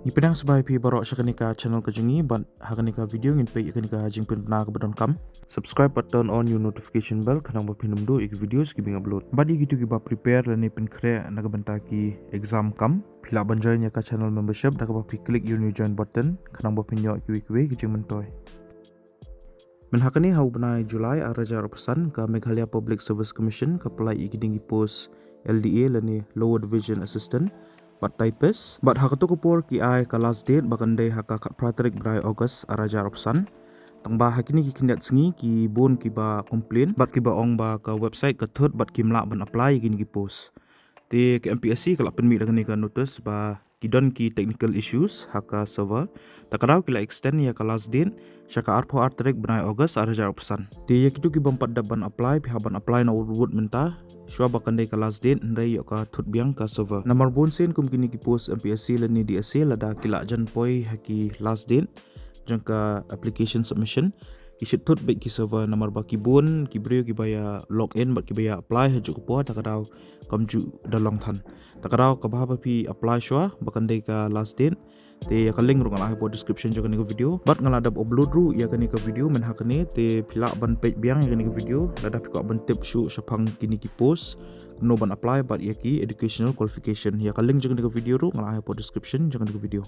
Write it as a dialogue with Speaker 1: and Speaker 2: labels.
Speaker 1: Ipedang sebagai pi barok syakanika channel kejungi but hakanika video ngin pe ikanika hajing pin pena ke badon kam. Subscribe but turn on your notification bell kanang ba pinum do ik videos ki bing upload. But gitu ki ba prepare lani pin kre naga banta ki exam kam. Pila banjai nya ka channel membership daga ba pi click your new join button kanang ba pin yo ki we kijing mentoy. Men hakani hau benai Julai araja pesan ka Meghalaya Public Service Commission ka pelai ikidingi post LDA lani Lower Division Assistant but typist but hakato ko por ki ai ka last date bakande haka kat praterik brai August araja pesan tangba hakini ki kindat sngi ki bon ki ba complain but ki ba ong ba ka website ka third but kimla ban apply gini ki post te ke MPSC kala penmi dengan ni ka notice ba kidon ki technical issues haka server takarau kila extend ya ka last date syaka arpo arterik brai August araja pesan te yakitu ki bampat daban apply pi haban apply na wood menta Shua bakandai ka last date ndai yok ka thut biang ka server. Namar bon sen kum kini ki post MPSC lani DSA lada kila jan poi haki last date jangka application submission. Isit thut baik ki server namar ba ki bon ki brio ki baya login bat ki baya apply hajuk ko takarau kamju dalong than. Takarau ka ba pi apply shua bakandai ka last date te ka link rung ala po description jo kaniko video but ngala dab upload ru ya kaniko video men hakane te pila ban page biang ya kaniko video lada pi ko ban tip shu sapang kini ki post no ban apply but ya ki educational qualification ya ka link jo kaniko video ru ngala po description jo kaniko video